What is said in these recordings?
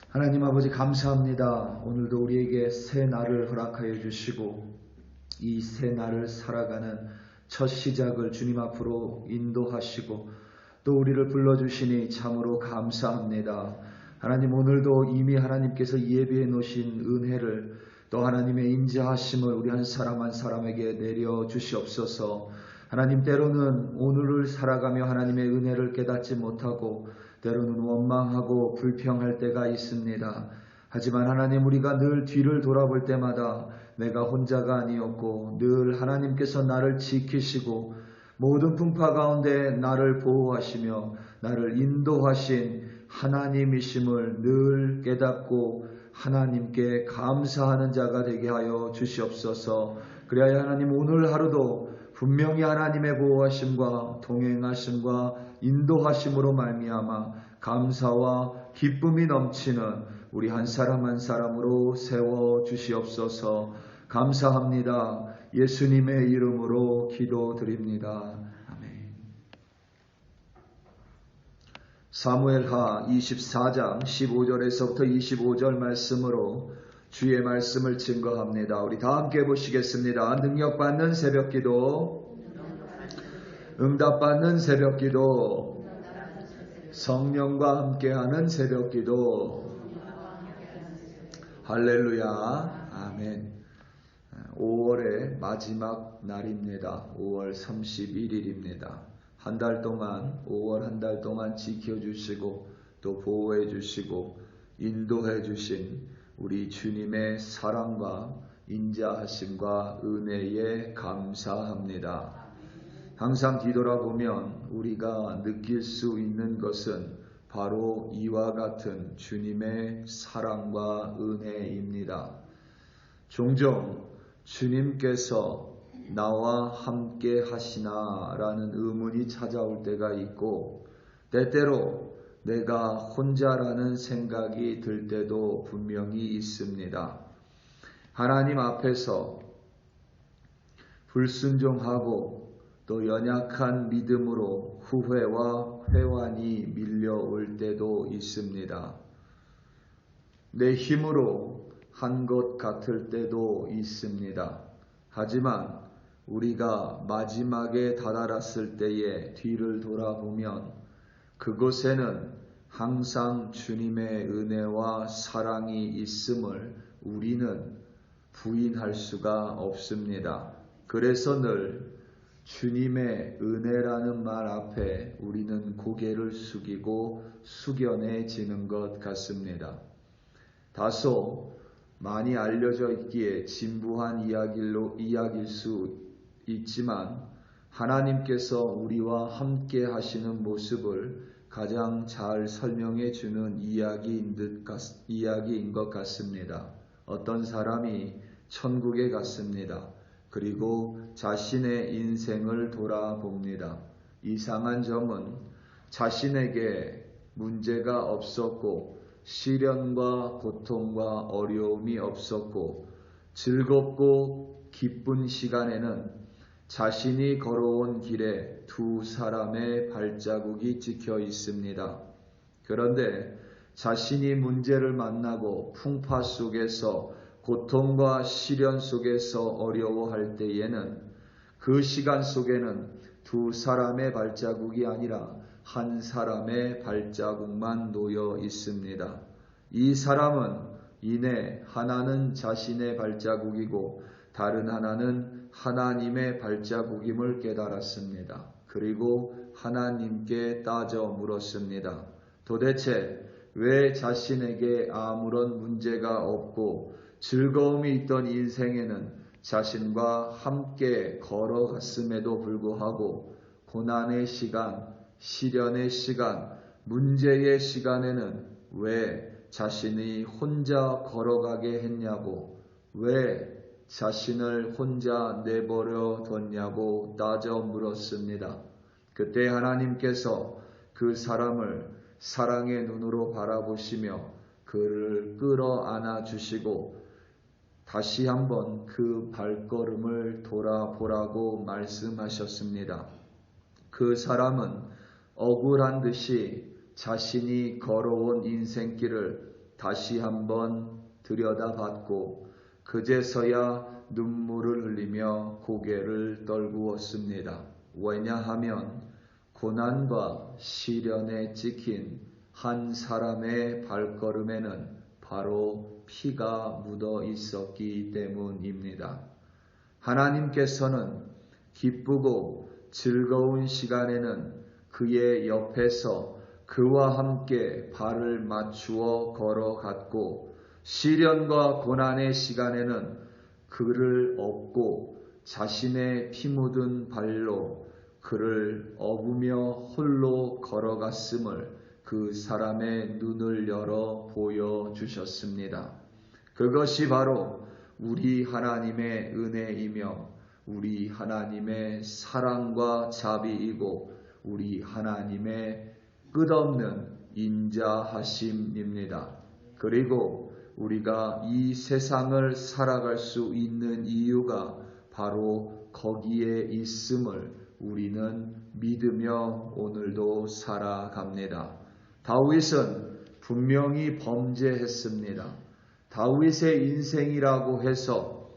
하나님 아버지 감사합니다. 오늘도 우리에게 새 날을 허락하여 주시고 이 새 날을 살아가는 첫 시작을 주님 앞으로 인도하시고 또 우리를 불러주시니 참으로 감사합니다. 하나님 오늘도 이미 하나님께서 예비해 놓으신 은혜를 또 하나님의 인자하심을 우리 한 사람 한 사람에게 내려 주시옵소서. 하나님 때로는 오늘을 살아가며 하나님의 은혜를 깨닫지 못하고 때로는 원망하고 불평할 때가 있습니다. 하지만 하나님 우리가 늘 뒤를 돌아볼 때마다 내가 혼자가 아니었고 늘 하나님께서 나를 지키시고 모든 풍파 가운데 나를 보호하시며 나를 인도하신 하나님이심을 늘 깨닫고 하나님께 감사하는 자가 되게 하여 주시옵소서. 그래야 하나님 오늘 하루도 분명히 하나님의 보호하심과 동행하심과 인도하심으로 말미암아 감사와 기쁨이 넘치는 우리 한 사람 한 사람으로 세워 주시옵소서. 감사합니다. 예수님의 이름으로 기도드립니다. 아멘. 사무엘하 24장 15절에서부터 25절 말씀으로 주의 말씀을 증거합니다. 우리 다 함께 보시겠습니다. 능력받는 새벽기도, 응답받는 새벽기도, 성령과 함께하는 새벽기도. 할렐루야. 아멘. 5월의 마지막 날입니다. 5월 31일입니다. 한 달 동안 5월 한 달 동안 지켜주시고 또 보호해주시고 인도해주신 우리 주님의 사랑과 인자하심과 은혜에 감사합니다. 항상 뒤돌아보면 우리가 느낄 수 있는 것은 바로 이와 같은 주님의 사랑과 은혜입니다. 종종 주님께서 나와 함께 하시나 라는 의문이 찾아올 때가 있고 때때로 내가 혼자라는 생각이 들 때도 분명히 있습니다. 하나님 앞에서 불순종하고 또 연약한 믿음으로 후회와 회환이 밀려올 때도 있습니다. 내 힘으로 한 것 같을 때도 있습니다. 하지만 우리가 마지막에 다다랐을 때에 뒤를 돌아보면 그곳에는 항상 주님의 은혜와 사랑이 있음을 우리는 부인할 수가 없습니다. 그래서 늘 주님의 은혜라는 말 앞에 우리는 고개를 숙이고 숙연해지는 것 같습니다. 다소 많이 알려져 있기에 진부한 이야기일 수 있지만 하나님께서 우리와 함께 하시는 모습을 가장 잘 설명해 주는 이야기인 것 같습니다. 어떤 사람이 천국에 갔습니다. 그리고 자신의 인생을 돌아봅니다. 이상한 점은 자신에게 문제가 없었고 시련과 고통과 어려움이 없었고 즐겁고 기쁜 시간에는 자신이 걸어온 길에 두 사람의 발자국이 찍혀 있습니다. 그런데 자신이 문제를 만나고 풍파 속에서 고통과 시련 속에서 어려워할 때에는 그 시간 속에는 두 사람의 발자국이 아니라 한 사람의 발자국만 놓여 있습니다. 이 사람은 이내 하나는 자신의 발자국이고 다른 하나는 하나님의 발자국임을 깨달았습니다. 그리고 하나님께 따져 물었습니다. 도대체 왜 자신에게 아무런 문제가 없고 즐거움이 있던 인생에는 자신과 함께 걸어갔음에도 불구하고 고난의 시간, 시련의 시간, 문제의 시간에는 왜 자신이 혼자 걸어가게 했냐고, 왜 자신을 혼자 내버려 뒀냐고 따져 물었습니다. 그때 하나님께서 그 사람을 사랑의 눈으로 바라보시며 그를 끌어안아 주시고 다시 한번 그 발걸음을 돌아보라고 말씀하셨습니다. 그 사람은 억울한 듯이 자신이 걸어온 인생길을 다시 한번 들여다봤고 그제서야 눈물을 흘리며 고개를 떨구었습니다. 왜냐하면 고난과 시련에 찍힌 한 사람의 발걸음에는 바로 피가 묻어 있었기 때문입니다. 하나님께서는 기쁘고 즐거운 시간에는 그의 옆에서 그와 함께 발을 맞추어 걸어갔고 시련과 고난의 시간에는 그를 업고 자신의 피 묻은 발로 그를 업으며 홀로 걸어갔음을 그 사람의 눈을 열어 보여주셨습니다. 그것이 바로 우리 하나님의 은혜이며 우리 하나님의 사랑과 자비이고 우리 하나님의 끝없는 인자하심입니다. 그리고 우리가 이 세상을 살아갈 수 있는 이유가 바로 거기에 있음을 우리는 믿으며 오늘도 살아갑니다. 다윗은 분명히 범죄했습니다. 다윗의 인생이라고 해서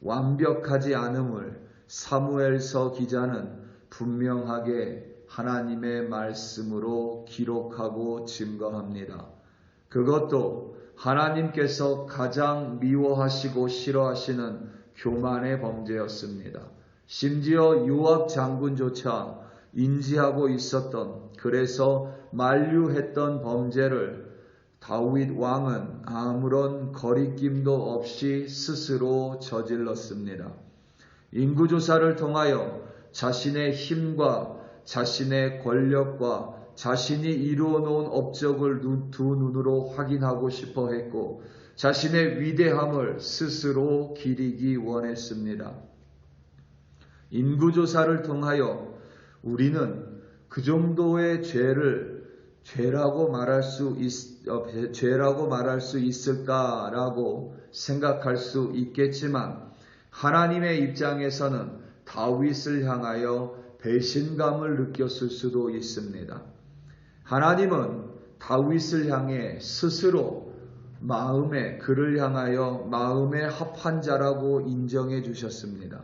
완벽하지 않음을 사무엘서 기자는 분명하게 하나님의 말씀으로 기록하고 증거합니다. 그것도 하나님께서 가장 미워하시고 싫어하시는 교만의 범죄였습니다. 심지어 요압 장군조차 인지하고 있었던, 그래서 만류했던 범죄를 다윗 왕은 아무런 거리낌도 없이 스스로 저질렀습니다. 인구조사를 통하여 자신의 힘과 자신의 권력과 자신이 이루어 놓은 업적을 두 눈으로 확인하고 싶어 했고 자신의 위대함을 스스로 기리기 원했습니다. 인구조사를 통하여 우리는 그 정도의 죄라고 말할 수 있을까라고 생각할 수 있겠지만 하나님의 입장에서는 다윗을 향하여 배신감을 느꼈을 수도 있습니다. 하나님은 다윗을 향해 스스로 그를 향하여 마음에 합한 자라고 인정해 주셨습니다.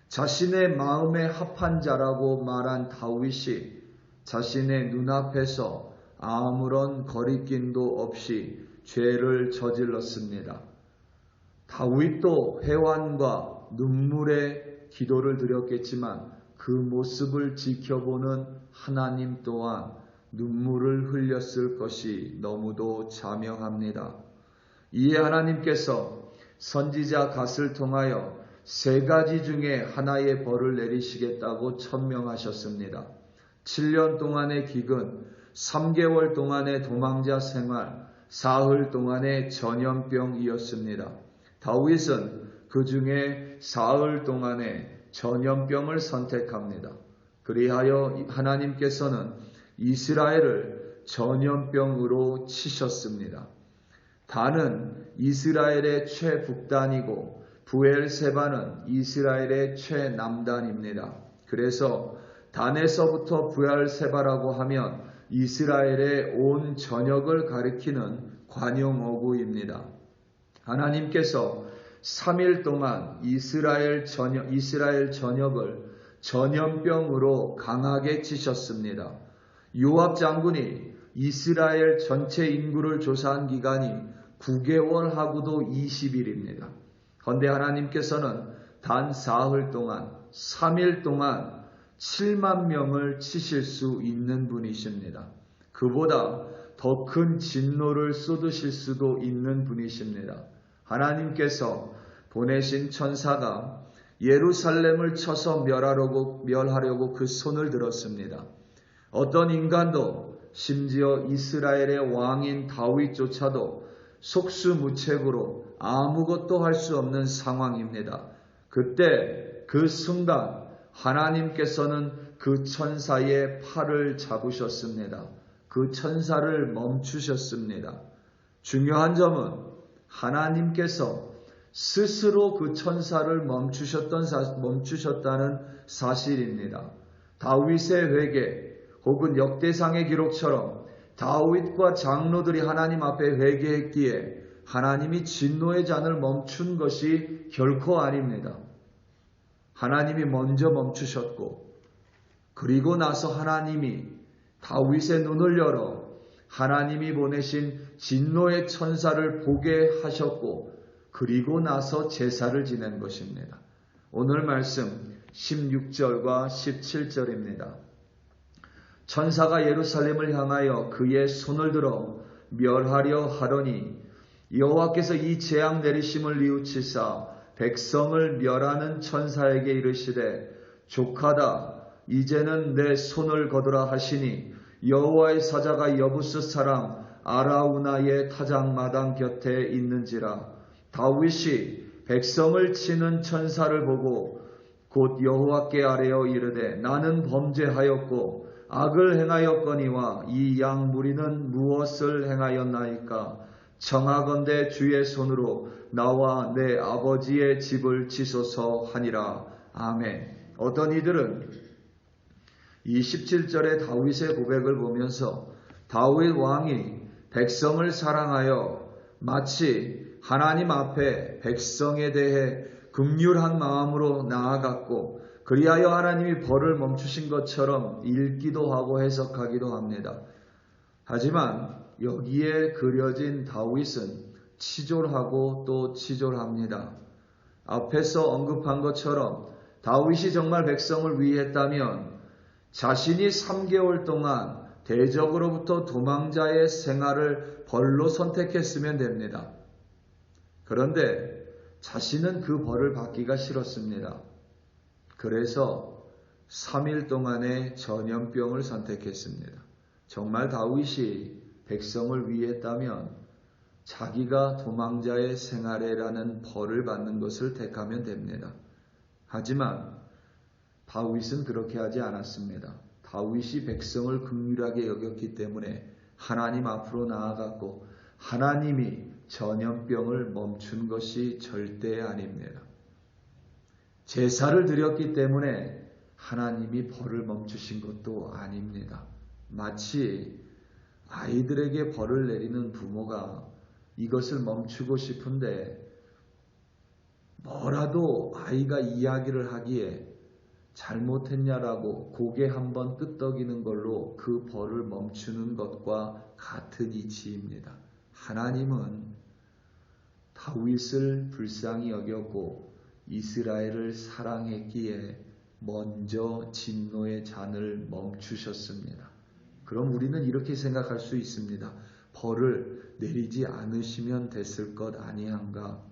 자신의 마음에 합한 자라고 말한 다윗이 자신의 눈앞에서 아무런 거리낌도 없이 죄를 저질렀습니다. 다윗도 회환과 눈물의 기도를 드렸겠지만 그 모습을 지켜보는 하나님 또한 눈물을 흘렸을 것이 너무도 자명합니다. 이에 하나님께서 선지자 갓을 통하여 3가지 중에 하나의 벌을 내리시겠다고 천명하셨습니다. 7년 동안의 기근, 3개월 동안의 도망자 생활, 사흘 동안의 전염병이었습니다. 다윗은 그 중에 사흘 동안의 전염병을 선택합니다. 그리하여 하나님께서는 이스라엘을 전염병으로 치셨습니다. 단은 이스라엘의 최북단이고 브엘세바는 이스라엘의 최남단입니다. 그래서 단에서부터 브엘세바라고 하면 이스라엘의 온 전역을 가리키는 관용어구입니다. 하나님께서 3일 동안 이스라엘 전역을 전염병으로 강하게 치셨습니다. 요압 장군이 이스라엘 전체 인구를 조사한 기간이 9개월하고도 20일입니다. 그런데 하나님께서는 단 사흘 동안 3일 동안 7만 명을 치실 수 있는 분이십니다. 그보다 더 큰 진노를 쏟으실 수도 있는 분이십니다. 하나님께서 보내신 천사가 예루살렘을 쳐서 멸하려고 그 손을 들었습니다. 어떤 인간도 심지어 이스라엘의 왕인 다윗조차도 속수무책으로 아무것도 할 수 없는 상황입니다. 그때 그 순간 하나님께서는 그 천사의 팔을 잡으셨습니다. 그 천사를 멈추셨습니다. 중요한 점은 하나님께서 스스로 그 천사를 멈추셨다는 사실입니다. 다윗의 회개 혹은 역대상의 기록처럼 다윗과 장로들이 하나님 앞에 회개했기에 하나님이 진노의 잔을 멈춘 것이 결코 아닙니다. 하나님이 먼저 멈추셨고 그리고 나서 하나님이 다윗의 눈을 열어 하나님이 보내신 진노의 천사를 보게 하셨고 그리고 나서 제사를 지낸 것입니다. 오늘 말씀 16절과 17절입니다. 천사가 예루살렘을 향하여 그의 손을 들어 멸하려 하더니 여호와께서 이 재앙 내리심을 뉘우치사 백성을 멸하는 천사에게 이르시되 족하다 이제는 내 손을 거두라 하시니 여호와의 사자가 여부스 사람 아라우나의 타작마당 곁에 있는지라. 다윗이 백성을 치는 천사를 보고 곧 여호와께 아뢰어 이르되 나는 범죄하였고 악을 행하였거니와 이 양 무리는 무엇을 행하였나이까. 청하건대 주의 손으로 나와 내 아버지의 집을 치소서 하니라. 아멘. 어떤 이들은 이 17절의 다윗의 고백을 보면서 다윗 왕이 백성을 사랑하여 마치 하나님 앞에 백성에 대해 긍휼한 마음으로 나아갔고 그리하여 하나님이 벌을 멈추신 것처럼 읽기도 하고 해석하기도 합니다. 하지만 여기에 그려진 다윗은 치졸하고 또 치졸합니다. 앞에서 언급한 것처럼 다윗이 정말 백성을 위했다면 자신이 3개월 동안 대적으로부터 도망자의 생활을 벌로 선택했으면 됩니다. 그런데 자신은 그 벌을 받기가 싫었습니다. 그래서 3일 동안의 전염병을 선택했습니다. 정말 다윗이 백성을 위했다면 자기가 도망자의 생활에라는 벌을 받는 것을 택하면 됩니다. 하지만 다윗은 그렇게 하지 않았습니다. 다윗이 백성을 긍휼하게 여겼기 때문에 하나님 앞으로 나아갔고 하나님이 전염병을 멈춘 것이 절대 아닙니다. 제사를 드렸기 때문에 하나님이 벌을 멈추신 것도 아닙니다. 마치 아이들에게 벌을 내리는 부모가 이것을 멈추고 싶은데 뭐라도 아이가 이야기를 하기에 잘못했냐라고 고개 한번 끄덕이는 걸로 그 벌을 멈추는 것과 같은 이치입니다. 하나님은 다윗을 불쌍히 여겼고 이스라엘을 사랑했기에 먼저 진노의 잔을 멈추셨습니다. 그럼 우리는 이렇게 생각할 수 있습니다. 벌을 내리지 않으시면 됐을 것 아니한가?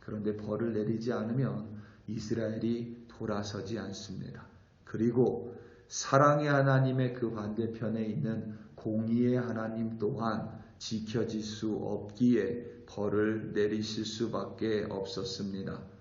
그런데 벌을 내리지 않으면 이스라엘이 돌아서지 않습니다. 그리고 사랑의 하나님의 그 반대편에 있는 공의의 하나님 또한 지켜질 수 없기에 벌을 내리실 수밖에 없었습니다.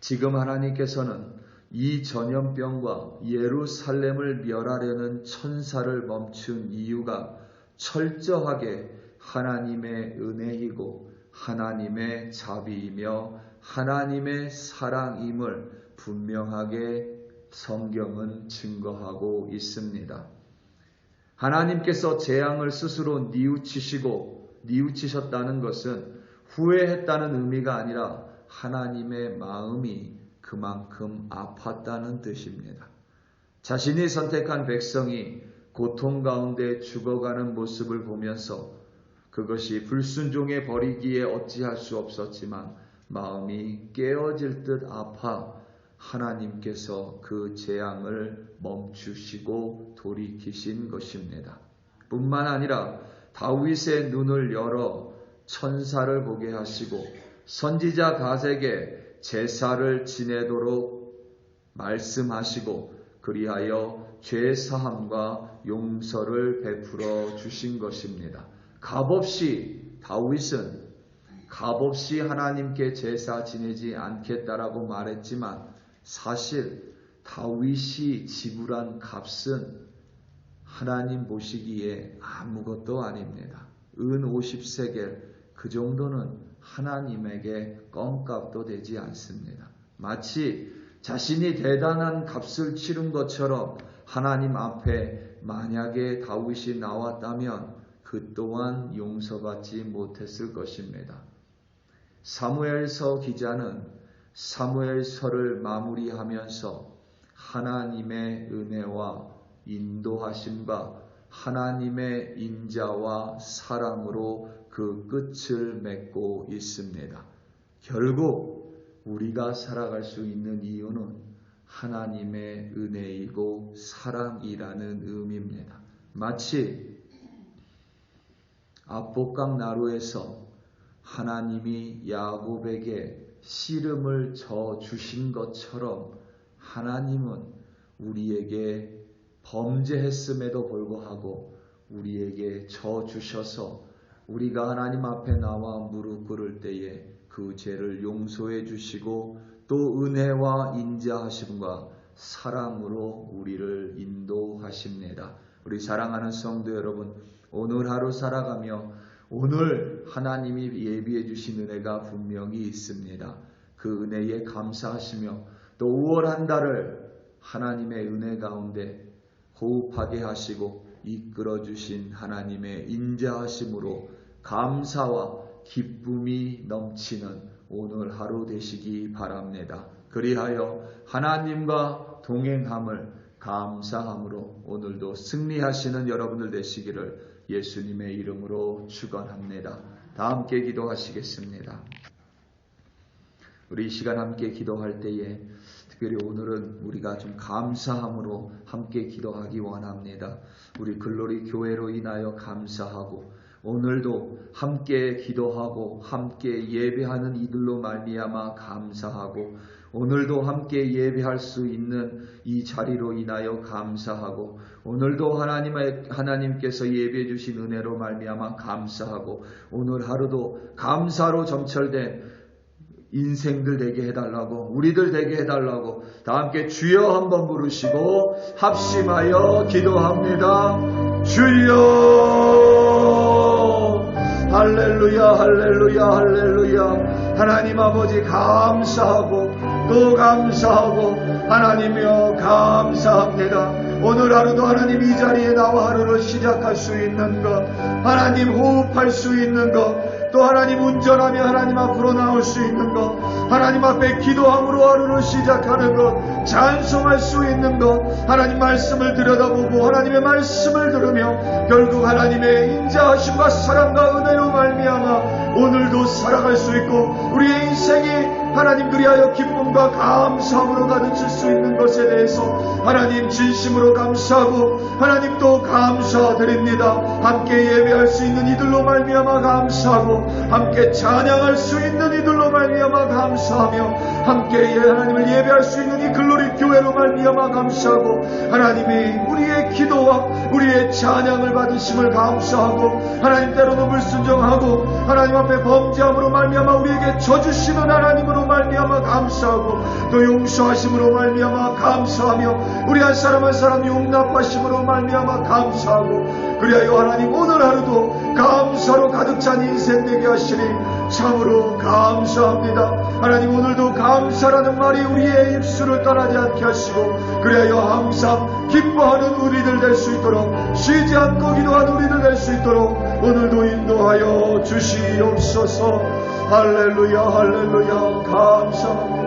지금 하나님께서는 이 전염병과 예루살렘을 멸하려는 천사를 멈춘 이유가 철저하게 하나님의 은혜이고 하나님의 자비이며 하나님의 사랑임을 분명하게 성경은 증거하고 있습니다. 하나님께서 재앙을 스스로 뉘우치셨다는 것은 후회했다는 의미가 아니라 하나님의 마음이 그만큼 아팠다는 뜻입니다. 자신이 선택한 백성이 고통 가운데 죽어가는 모습을 보면서 그것이 불순종에 버리기에 어찌할 수 없었지만 마음이 깨어질 듯 아파 하나님께서 그 재앙을 멈추시고 돌이키신 것입니다. 뿐만 아니라 다윗의 눈을 열어 천사를 보게 하시고 선지자 갓에게 제사를 지내도록 말씀하시고 그리하여 죄사함과 용서를 베풀어 주신 것입니다. 다윗은 값없이 하나님께 제사 지내지 않겠다라고 말했지만 사실 다윗이 지불한 값은 하나님 보시기에 아무것도 아닙니다. 은 50세겔 그 정도는 하나님에게 껌값도 되지 않습니다. 마치 자신이 대단한 값을 치른 것처럼 하나님 앞에 만약에 다윗이 나왔다면 그 또한 용서받지 못했을 것입니다. 사무엘서 기자는 사무엘서를 마무리하면서 하나님의 은혜와 인도하심과 하나님의 인자와 사랑으로 그 끝을 맺고 있습니다. 결국 우리가 살아갈 수 있는 이유는 하나님의 은혜이고 사랑이라는 의미입니다. 마치 압복강 나루에서 하나님이 야곱에게 씨름을 져 주신 것처럼 하나님은 우리에게 범죄했음에도 불구하고 우리에게 져 주셔서 우리가 하나님 앞에 나와 무릎 꿇을 때에 그 죄를 용서해 주시고 또 은혜와 인자하심과 사랑으로 우리를 인도하십니다. 우리 사랑하는 성도 여러분, 오늘 하루 살아가며 오늘 하나님이 예비해 주신 은혜가 분명히 있습니다. 그 은혜에 감사하시며 또 5월 한 달을 하나님의 은혜 가운데 호흡하게 하시고 이끌어 주신 하나님의 인자하심으로 감사와 기쁨이 넘치는 오늘 하루 되시기 바랍니다. 그리하여 하나님과 동행함을 감사함으로 오늘도 승리하시는 여러분들 되시기를 예수님의 이름으로 축원합니다. 다 함께 기도하시겠습니다. 우리 이 시간 함께 기도할 때에 특별히 오늘은 우리가 좀 감사함으로 함께 기도하기 원합니다. 우리 글로리 교회로 인하여 감사하고 오늘도 함께 기도하고 함께 예배하는 이들로 말미암아 감사하고 오늘도 함께 예배할 수 있는 이 자리로 인하여 감사하고 오늘도 하나님께서 예배해 주신 은혜로 말미암아 감사하고 오늘 하루도 감사로 점철된 인생들 되게 해달라고 우리들 되게 해달라고 다 함께 주여 한번 부르시고 합심하여 기도합니다. 주여 할렐루야 할렐루야 할렐루야. 하나님 아버지 감사하고 또 감사하고 하나님이여 감사합니다. 오늘 하루도 하나님 이 자리에 나와 하루를 시작할 수 있는 것, 하나님 호흡할 수 있는 것, 또 하나님 운전하며 하나님 앞으로 나올 수 있는 것, 하나님 앞에 기도함으로 하루를 시작하는 것, 찬송할 수 있는 것, 하나님 말씀을 들여다보고 하나님의 말씀을 들으며 결국 하나님의 인자하심과 사랑과 은혜로 말미암아 오늘도 살아갈 수 있고 우리의 인생이 하나님 그리하여 기쁨과 감사함으로 가득 수 있는 것에 대해서 하나님 진심으로 감사하고 하나님 또 감사드립니다. 함께 예배할 수 있는 이들로 말미암아 감사하고 함께 찬양할 수 있는 이들로 말미암아 감사하며 함께 하나님을 예배할 수 있는 이 글로리 교회로 말미암아 감사하고 하나님이 우리의 기도와 우리의 찬양을 받으심을 감사하고 하나님 때로는 불순종하고 하나님 앞에 범죄함으로 말미암아 우리에게 져주시는 하나님으로 말미암아 감사하고 또 용서하심으로 말미암아 감사하며 우리 한 사람 한 사람 용납하심으로 말미암아 감사하고 그리하여 하나님 오늘 하루도 감사로 가득 찬 인생 되게 하시니 참으로 감사합니다. 하나님 오늘도 감사라는 말이 우리의 입술을 떠나지 않게 하시고 그리하여 항상 기뻐하는 우리들 될 수 있도록 쉬지 않고 기도하는 우리들 될 수 있도록 오늘도 인도하여 주시옵소서. 할렐루야 할렐루야 감사합니다.